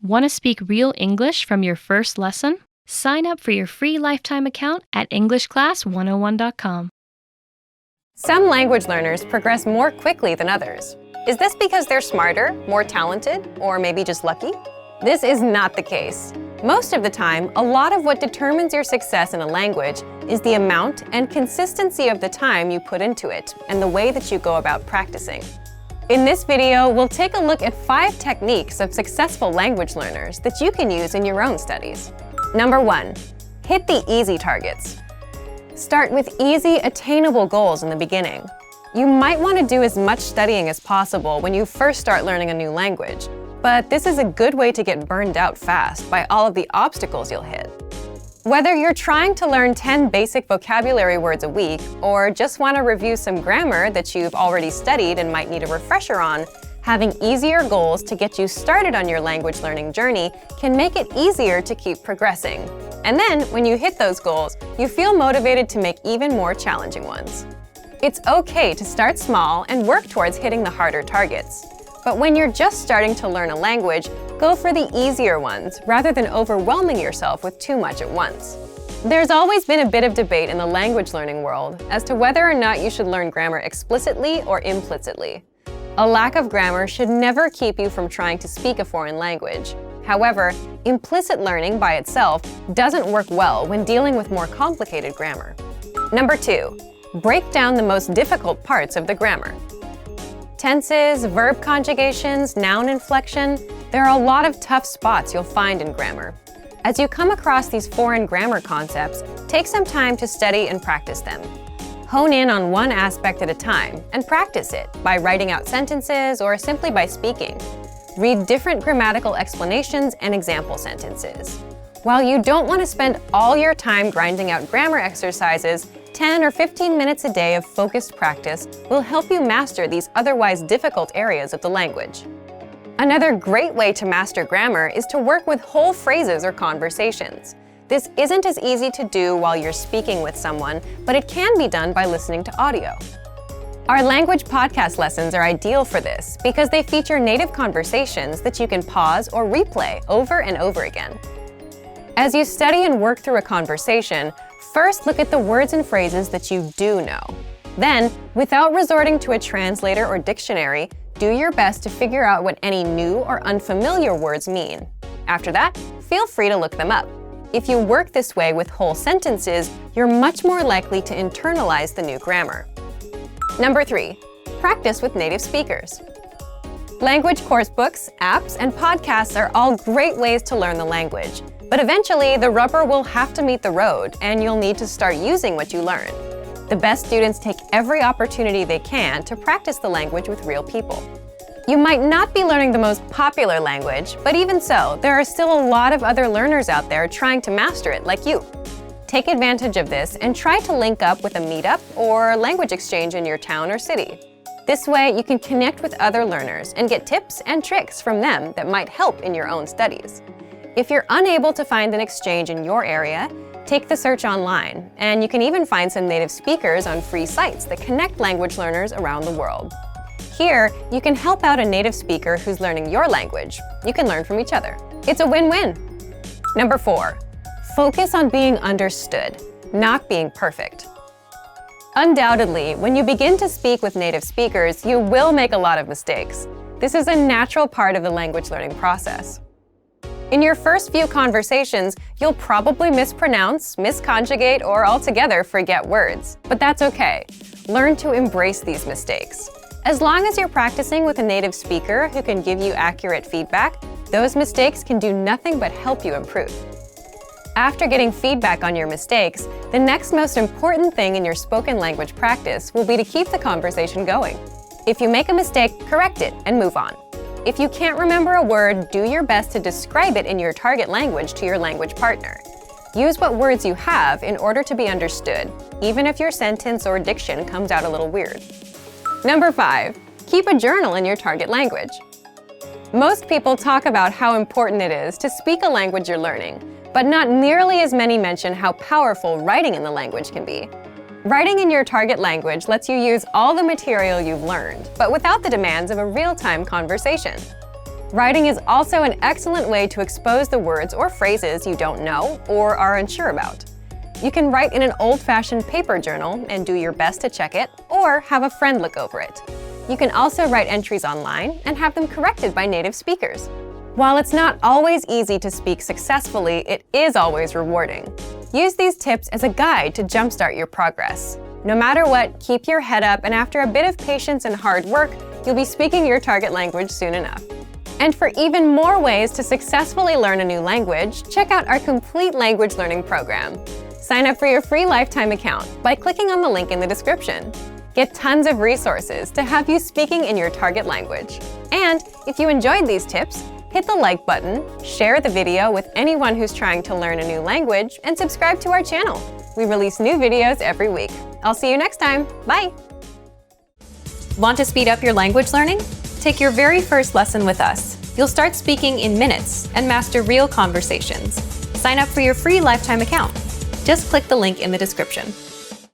Want to speak real English from your first lesson? Sign up for your free lifetime account at EnglishClass101.com. Some language learners progress more quickly than others. Is this because they're smarter, more talented, or maybe just lucky? This is not the case. Most of the time, a lot of what determines your success in a language is the amount and consistency of the time you put into it and the way that you go about practicing. In this video, we'll take a look at 5 techniques of successful language learners that you can use in your own studies. Number 1, hit the easy targets. Start with easy, attainable goals in the beginning. You might want to do as much studying as possible when you first start learning a new language, but this is a good way to get burned out fast by all of the obstacles you'll hit. Whether you're trying to learn 10 basic vocabulary words a week or just want to review some grammar that you've already studied and might need a refresher on, having easier goals to get you started on your language learning journey can make it easier to keep progressing. And then, when you hit those goals, you feel motivated to make even more challenging ones. It's okay to start small and work towards hitting the harder targets. But when you're just starting to learn a language, go for the easier ones rather than overwhelming yourself with too much at once. There's always been a bit of debate in the language learning world as to whether or not you should learn grammar explicitly or implicitly. A lack of grammar should never keep you from trying to speak a foreign language. However, implicit learning by itself doesn't work well when dealing with more complicated grammar. Number 2, break down the most difficult parts of the grammar. Tenses, verb conjugations, noun inflection, there are a lot of tough spots you'll find in grammar. As you come across these foreign grammar concepts, take some time to study and practice them. Hone in on one aspect at a time and practice it by writing out sentences or simply by speaking. Read different grammatical explanations and example sentences. While you don't want to spend all your time grinding out grammar exercises, 10 or 15 minutes a day of focused practice will help you master these otherwise difficult areas of the language. Another great way to master grammar is to work with whole phrases or conversations. This isn't as easy to do while you're speaking with someone, but it can be done by listening to audio. Our language podcast lessons are ideal for this because they feature native conversations that you can pause or replay over and over again. As you study and work through a conversation, first look at the words and phrases that you do know. Then, without resorting to a translator or dictionary, do your best to figure out what any new or unfamiliar words mean. After that, feel free to look them up. If you work this way with whole sentences, you're much more likely to internalize the new grammar. Number 3, practice with native speakers. Language course books, apps, and podcasts are all great ways to learn the language. But eventually, the rubber will have to meet the road, and you'll need to start using what you learn. The best students take every opportunity they can to practice the language with real people. You might not be learning the most popular language, but even so, there are still a lot of other learners out there trying to master it like you. Take advantage of this and try to link up with a meetup or language exchange in your town or city. This way, you can connect with other learners and get tips and tricks from them that might help in your own studies. If you're unable to find an exchange in your area, take the search online, and you can even find some native speakers on free sites that connect language learners around the world. Here, you can help out a native speaker who's learning your language. You can learn from each other. It's a win-win. Number 4, focus on being understood, not being perfect. Undoubtedly, when you begin to speak with native speakers, you will make a lot of mistakes. This is a natural part of the language learning process. In your first few conversations, you'll probably mispronounce, misconjugate, or altogether forget words. But that's okay. Learn to embrace these mistakes. As long as you're practicing with a native speaker who can give you accurate feedback, those mistakes can do nothing but help you improve. After getting feedback on your mistakes, the next most important thing in your spoken language practice will be to keep the conversation going. If you make a mistake, correct it and move on. If you can't remember a word, do your best to describe it in your target language to your language partner. Use what words you have in order to be understood, even if your sentence or diction comes out a little weird. Number 5, keep a journal in your target language. Most people talk about how important it is to speak a language you're learning, but not nearly as many mention how powerful writing in the language can be. Writing in your target language lets you use all the material you've learned, but without the demands of a real-time conversation. Writing is also an excellent way to expose the words or phrases you don't know or are unsure about. You can write in an old-fashioned paper journal and do your best to check it, or have a friend look over it. You can also write entries online and have them corrected by native speakers. While it's not always easy to speak successfully, it is always rewarding. Use these tips as a guide to jumpstart your progress. No matter what, keep your head up, and after a bit of patience and hard work, you'll be speaking your target language soon enough. And for even more ways to successfully learn a new language, check out our complete language learning program. Sign up for your free lifetime account by clicking on the link in the description. Get tons of resources to have you speaking in your target language. And if you enjoyed these tips, hit the like button, share the video with anyone who's trying to learn a new language, and subscribe to our channel. We release new videos every week. I'll see you next time. Bye! Want to speed up your language learning? Take your very first lesson with us. You'll start speaking in minutes and master real conversations. Sign up for your free lifetime account. Just click the link in the description.